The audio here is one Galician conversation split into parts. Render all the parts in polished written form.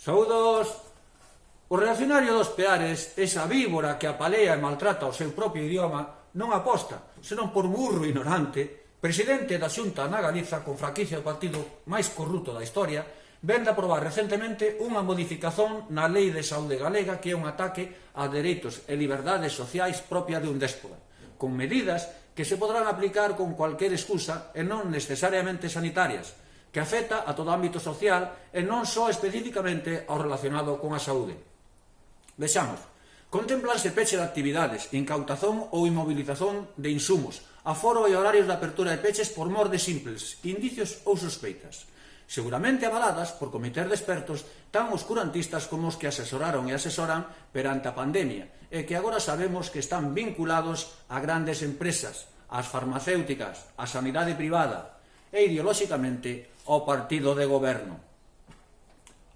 Saúdos! O reaccionario dos Peares, esa víbora que apalea e maltrata o seu propio idioma, non aposta, senón por burro ignorante, presidente da Xunta na Galiza con franquicia do partido máis corrupto da historia, ven de aprobar recentemente unha modificación na Lei de Saúde Galega que é un ataque a dereitos e liberdades sociais propia de un déspota, con medidas que se podrán aplicar con cualquier excusa e non necesariamente sanitarias, que afecta a todo ámbito social e non só especificamente ao relacionado con a saúde. Vexamos, contemplanse peche de actividades, incautación ou inmovilización de insumos, aforo e horarios de apertura de peches por mor de simples indicios ou sospeitas, seguramente avaladas por comités de expertos tan oscurantistas como os que asesoraron e asesoran perante a pandemia e que agora sabemos que están vinculados a grandes empresas, ás farmacéuticas, á sanidade privada e ideolóxicamente ao partido de goberno.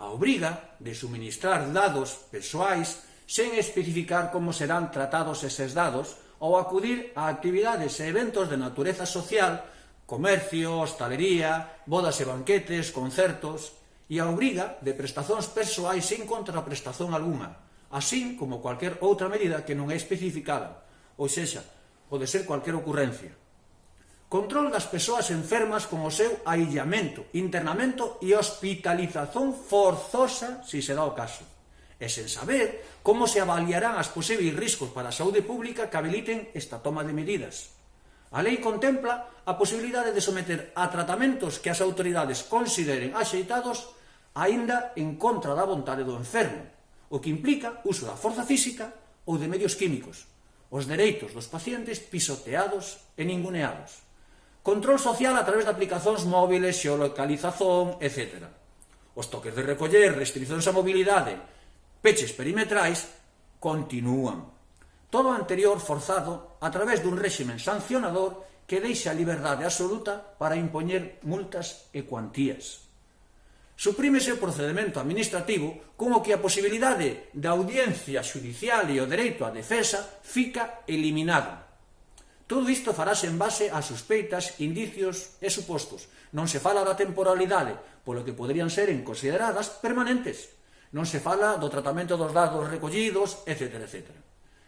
A obriga de suministrar dados persoais sen especificar como serán tratados eses dados ou acudir a actividades e eventos de natureza social, comercio, hostalería, bodas e banquetes, concertos, e a obriga de prestacións persoais sen contraprestación algunha, así como cualquier outra medida que non é especificada, ou sexa, pode ser cualquier ocurrencia. Control das persoas enfermas con o seu aillamento, internamento e hospitalización forzosa, se se dá o caso, e sen saber como se avaliarán as posibles riscos para a saúde pública que habiliten esta toma de medidas. A lei contempla a posibilidade de someter a tratamentos que as autoridades consideren axeitados aínda en contra da vontade do enfermo, o que implica uso da forza física ou de medios químicos, os dereitos dos pacientes pisoteados e ninguneados. Control social a través de aplicacións móviles, xeolocalización, etc. Os toques de recoller, restriccións á mobilidade, peches perimetrais, continúan. Todo o anterior forzado a través dun réximen sancionador que deixa a liberdade absoluta para impoñer multas e cuantías. Suprímese o procedimento administrativo como que a posibilidade da audiencia xudicial e o dereito á defensa fica eliminado. Todo isto farase en base a sospeitas, indicios e supostos. Non se fala da temporalidade, polo que poderían ser consideradas permanentes. Non se fala do tratamento dos dados recollidos, etc. etc.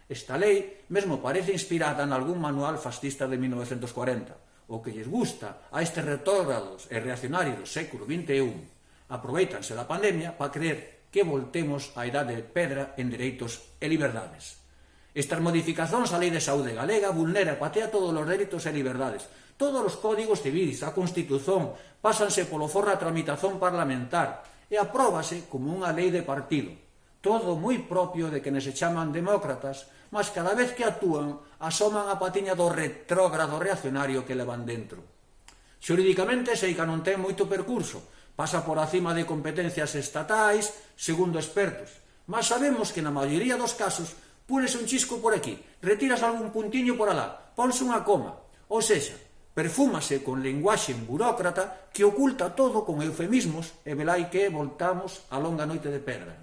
Esta lei mesmo parece inspirada en algún manual fascista de 1940. O que lles gusta a estes retrógrados e reaccionarios do século XXI aproveitanse da pandemia para creer que voltemos á idade de pedra en dereitos e liberdades. Estas modificacións á Lei de Saúde Galega vulnera e patea todos os dereitos e liberdades. Todos os códigos civis, a Constitución, pásanse polo forro a tramitación parlamentar e apróbase como unha lei de partido. Todo moi propio de quenes se chaman demócratas, mas cada vez que actúan asoman a patiña do retrógrado reaccionario que levan dentro. Xurídicamente seica non ten moito percurso, pasa por acima de competencias estatais, segundo expertos, mas sabemos que na maioría dos casos púlese un chisco por aquí, retiras algún puntiño por alá, ponse unha coma, ou sexa, perfúmase con linguaxe burócrata que oculta todo con eufemismos e velai que voltamos a longa noite de pedra.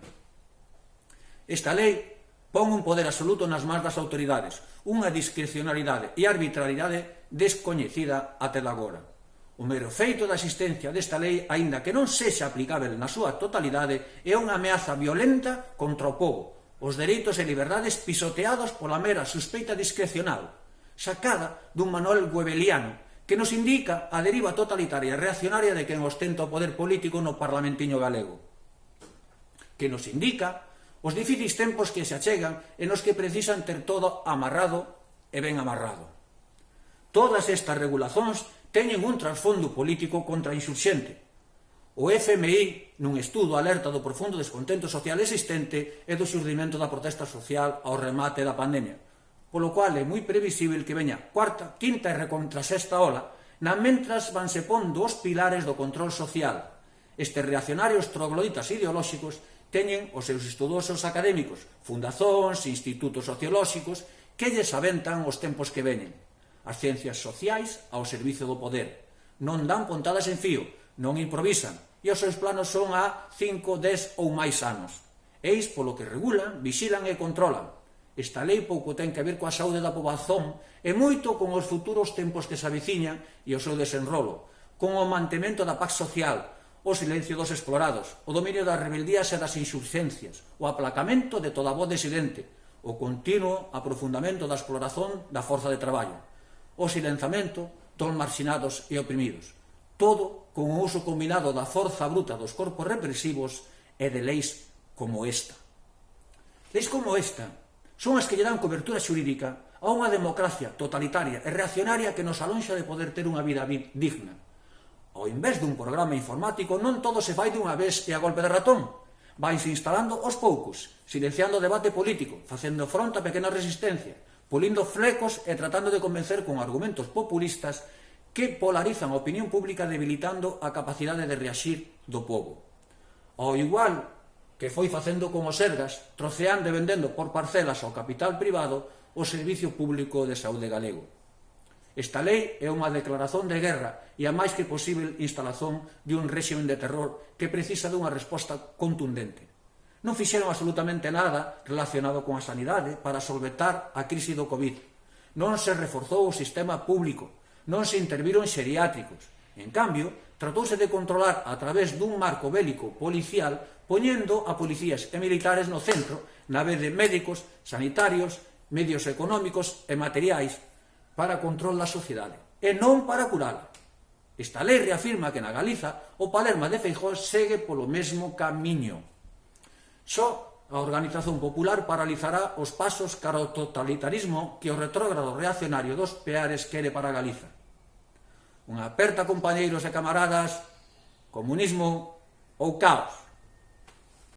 Esta lei pon un poder absoluto nas mans das autoridades, unha discrecionalidade e arbitrariedade descoñecida até agora. O mero feito da existencia desta lei, aínda que non sexa aplicável na súa totalidade, é unha ameaza violenta contra o povo, os dereitos e liberdades pisoteados pola mera sospeita discrecional, sacada dun manual webeliano que nos indica a deriva totalitaria e reaccionaria de quen ostenta o poder político no parlamentiño galego, que nos indica os difíciles tempos que se achegan e nos que precisan ter todo amarrado e ben amarrado. Todas estas regulacións teñen un trasfondo político contra a insurxente. O FMI, nun estudo, alerta do profundo descontento social existente e do xurdimento da protesta social ao remate da pandemia, polo cual é moi previsible que veña cuarta, quinta e recontra sexta ola, na mentras vanse pondo os pilares do control social. Estes reaccionarios trogloditas ideolóxicos teñen os seus estudosos académicos, fundazóns, institutos sociolóxicos, que lles aventan os tempos que veñen. As ciencias sociais ao servicio do poder. Non dan pontadas en fío, non improvisan, e os seus planos son a 5, 10 ou máis anos. Eis polo que regulan, vixilan e controlan. Esta lei pouco ten que ver coa saúde da poboación e moito con os futuros tempos que se aviciñan e o seu desenrolo, con o mantemento da paz social, o silencio dos explorados, o dominio das rebeldías e das insurxencias, o aplacamento de toda voz disidente, o continuo aprofundamento da exploración da forza de traballo, o silenzamento dos marxinados e oprimidos, todo con o uso combinado da forza bruta dos corpos represivos e de leis como esta. Leis como esta son as que lle dan cobertura xurídica a unha democracia totalitaria e reaccionaria que nos alonxa de poder ter unha vida digna. Ao invés dun programa informático, non todo se fai dunha vez e a golpe de ratón. Vaise instalando aos poucos, silenciando o debate político, facendo fronte a pequena resistencia, pulindo flecos e tratando de convencer con argumentos populistas que polarizan a opinión pública, debilitando a capacidade de reaxir do povo. Ao igual que foi facendo con os Sergas, troceando e vendendo por parcelas ao capital privado o Servicio Público de Saúde galego. Esta lei é unha declaración de guerra e a máis que posible instalación de un réxime de terror que precisa dunha resposta contundente. Non fixeron absolutamente nada relacionado con a sanidade para solventar a crise do COVID. Non se reforzou o sistema público, non se interviron xeriátricos. En cambio, tratouse de controlar a través dun marco bélico policial, poñendo a policías e militares no centro, na vez de médicos, sanitarios, medios económicos e materiais para control da sociedade, e non para curala. Esta lei reafirma que na Galiza o Palerma de Feijóo segue polo mesmo camiño. Só a organización popular paralizará os pasos cara ao totalitarismo que o retrógrado reaccionario dos Peares quere para Galiza. Unha aperta, compañeiros e camaradas, comunismo ou caos.